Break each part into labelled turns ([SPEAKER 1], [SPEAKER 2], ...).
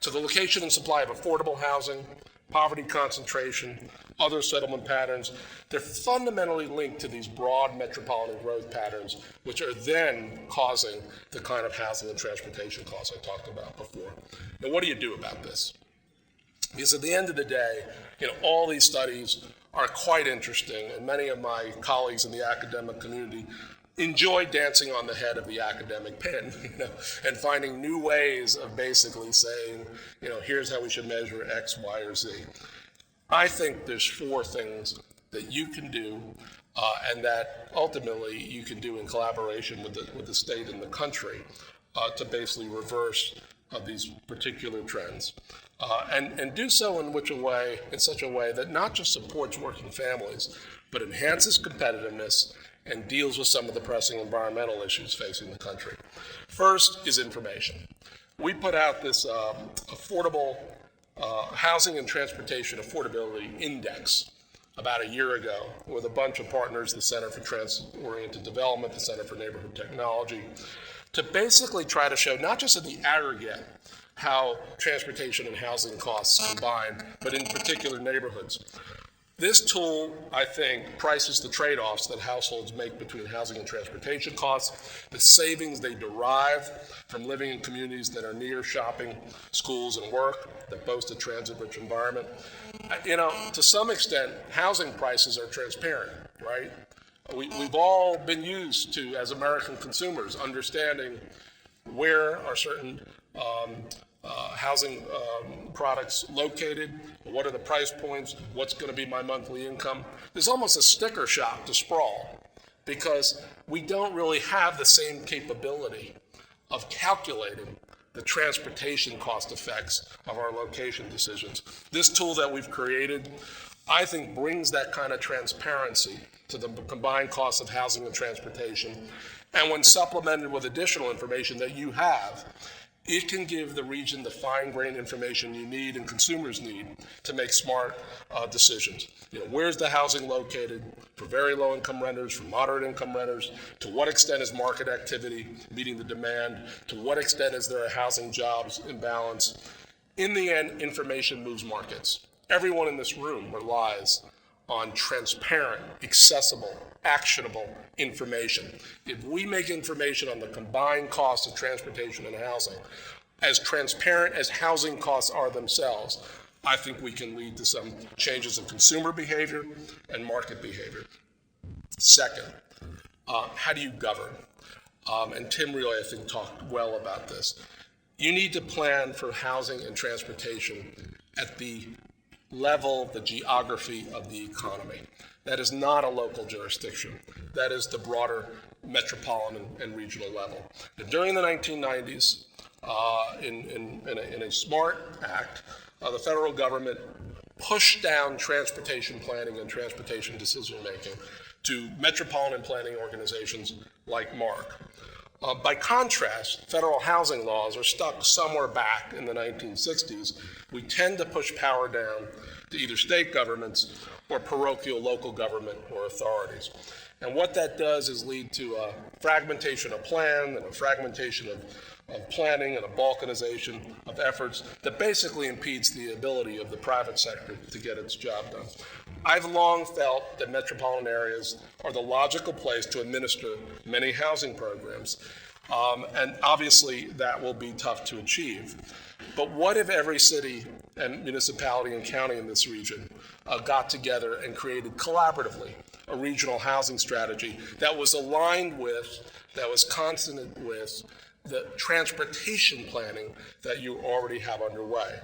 [SPEAKER 1] So the location and supply of affordable housing, poverty concentration, other settlement patterns, they're fundamentally linked to these broad metropolitan growth patterns, which are then causing the kind of housing and transportation costs I talked about before. Now, what do you do about this? Because at the end of the day, all these studies are quite interesting, and many of my colleagues in the academic community enjoy dancing on the head of the academic pen, and finding new ways of basically saying, here's how we should measure X, Y, or Z. I think there's 4 things that you can do, and that ultimately you can do in collaboration with the state and the country to basically reverse these particular trends. And do so in such a way that not just supports working families, but enhances competitiveness and deals with some of the pressing environmental issues facing the country. First is information. We put out this affordable Housing and Transportation Affordability Index about a year ago with a bunch of partners, the Center for Trans-Oriented Development, the Center for Neighborhood Technology, to basically try to show not just in the aggregate how transportation and housing costs combine, but in particular neighborhoods. This tool, I think, prices the trade-offs that households make between housing and transportation costs, the savings they derive from living in communities that are near shopping, schools, and work, that boast a transit-rich environment. To some extent, housing prices are transparent, right? We've all been used to, as American consumers, understanding where are certain housing products located, what are the price points, what's going to be my monthly income. There's almost a sticker shock to sprawl because we don't really have the same capability of calculating the transportation cost effects of our location decisions. This tool that we've created, I think, brings that kind of transparency to the combined costs of housing and transportation. And when supplemented with additional information that you have, it can give the region the fine-grained information you need and consumers need to make smart decisions. Where's the housing located for very low-income renters, for moderate-income renters? To what extent is market activity meeting the demand? To what extent is there a housing jobs imbalance? In the end, information moves markets. Everyone in this room relies on transparent, accessible, actionable information. If we make information on the combined costs of transportation and housing as transparent as housing costs are themselves, I think we can lead to some changes in consumer behavior and market behavior. Second, how do you govern? And Tim really, I think, talked well about this. You need to plan for housing and transportation at the level, the geography of the economy. That is not a local jurisdiction. That is the broader metropolitan and regional level. Now, during the 1990s, in a SMART Act, the federal government pushed down transportation planning and transportation decision-making to metropolitan planning organizations like MARC. By contrast, federal housing laws are stuck somewhere back in the 1960s. We tend to push power down to either state governments or parochial local government or authorities. And what that does is lead to a fragmentation of plan and a fragmentation of planning and a balkanization of efforts that basically impedes the ability of the private sector to get its job done. I've long felt that metropolitan areas are the logical place to administer many housing programs, and obviously that will be tough to achieve. But what if every city and municipality and county in this region got together and created collaboratively a regional housing strategy that was aligned with, that was consonant with the transportation planning that you already have underway?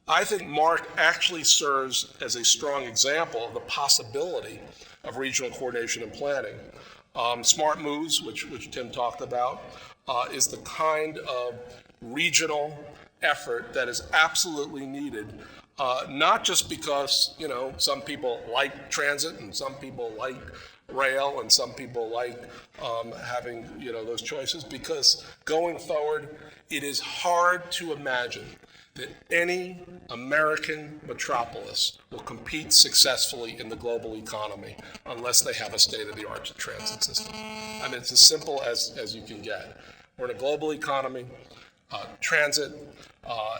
[SPEAKER 1] I think MARC actually serves as a strong example of the possibility of regional coordination and planning. Smart Moves, which Tim talked about, is the kind of regional effort that is absolutely needed, not just because some people like transit and some people like rail and some people like having those choices, because going forward it is hard to imagine that any American metropolis will compete successfully in the global economy unless they have a state-of-the-art transit system. I mean, it's as simple as you can get. We're in a global economy. Transit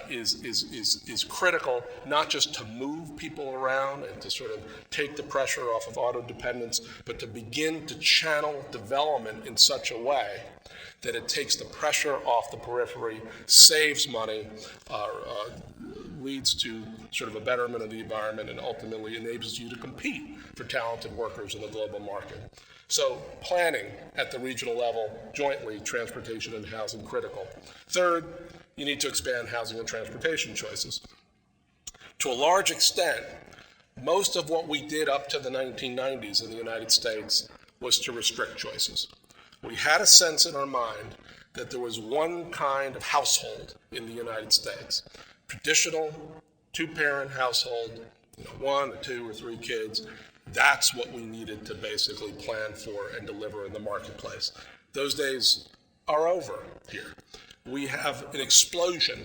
[SPEAKER 1] is critical, not just to move people around and to sort of take the pressure off of auto dependence, but to begin to channel development in such a way that it takes the pressure off the periphery, saves money, leads to sort of a betterment of the environment, and ultimately enables you to compete for talented workers in the global market. So planning at the regional level, jointly, transportation and housing critical. Third, you need to expand housing and transportation choices. To a large extent, most of what we did up to the 1990s in the United States was to restrict choices. We had a sense in our mind that there was one kind of household in the United States. Traditional two-parent household, one or two or three kids. That's what we needed to basically plan for and deliver in the marketplace. Those days are over here. We have an explosion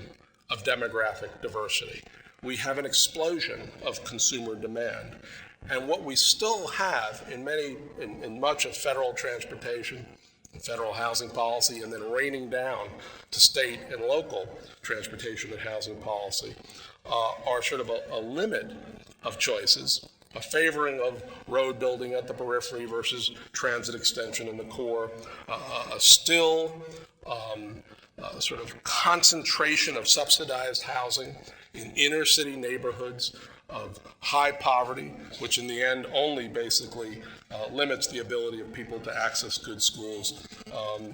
[SPEAKER 1] of demographic diversity. We have an explosion of consumer demand. And what we still have in much of federal transportation, federal housing policy, and then raining down to state and local transportation and housing policy, are sort of a limit of choices, a favoring of road building at the periphery versus transit extension in the core, a still sort of concentration of subsidized housing in inner city neighborhoods of high poverty, which in the end only basically limits the ability of people to access good schools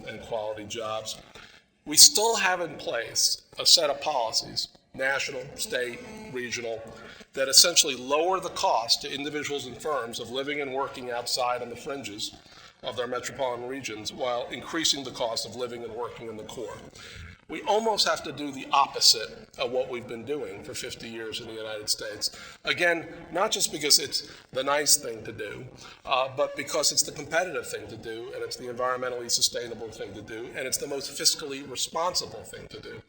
[SPEAKER 1] and quality jobs. We still have in place a set of policies, national, state, regional, that essentially lower the cost to individuals and firms of living and working outside on the fringes of their metropolitan regions while increasing the cost of living and working in the core. We almost have to do the opposite of what we've been doing for 50 years in the United States. Again, not just because it's the nice thing to do, but because it's the competitive thing to do, and it's the environmentally sustainable thing to do, and it's the most fiscally responsible thing to do.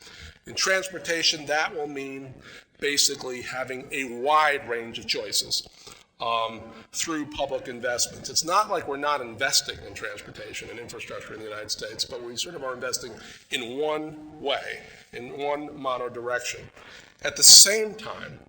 [SPEAKER 1] In transportation, that will mean basically having a wide range of choices through public investments. It's not like we're not investing in transportation and infrastructure in the United States, but we sort of are investing in one way, in one monodirection. At the same time,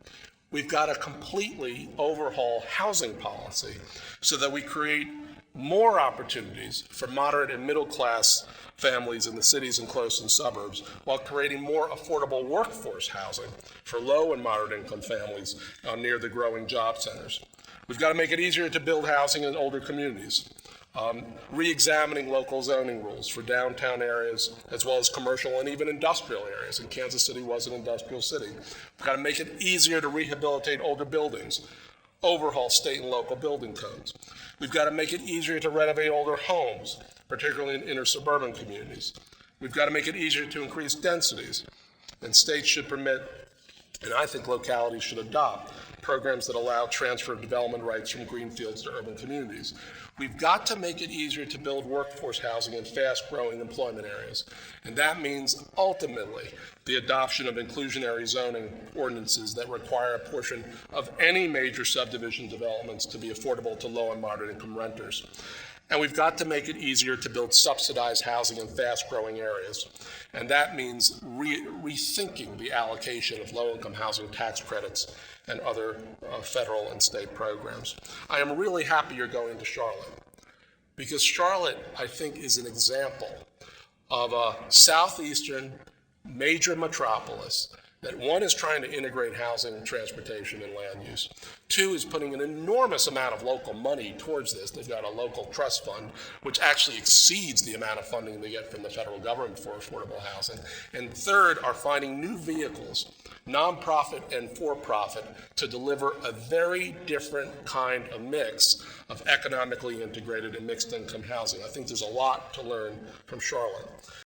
[SPEAKER 1] we've got to completely overhaul housing policy so that we create more opportunities for moderate and middle class families in the cities and close-in suburbs, while creating more affordable workforce housing for low and moderate income families near the growing job centers. We've got to make it easier to build housing in older communities, re-examining local zoning rules for downtown areas as well as commercial and even industrial areas. And Kansas City was an industrial city. We've got to make it easier to rehabilitate older buildings, overhaul state and local building codes. We've got to make it easier to renovate older homes, particularly in inner suburban communities. We've got to make it easier to increase densities. And states should permit, and I think localities should adopt, programs that allow transfer of development rights from greenfields to urban communities. We've got to make it easier to build workforce housing in fast-growing employment areas. And that means, ultimately, the adoption of inclusionary zoning ordinances that require a portion of any major subdivision developments to be affordable to low and moderate income renters. And we've got to make it easier to build subsidized housing in fast-growing areas. And that means rethinking the allocation of low-income housing tax credits and other federal and state programs. I am really happy you're going to Charlotte, because Charlotte, I think, is an example of a southeastern major metropolis that, one, is trying to integrate housing, transportation, and land use. Two, is putting an enormous amount of local money towards this. They've got a local trust fund, which actually exceeds the amount of funding they get from the federal government for affordable housing. And third, are finding new vehicles, nonprofit and for-profit, to deliver a very different kind of mix of economically integrated and mixed income housing. I think there's a lot to learn from Charlotte.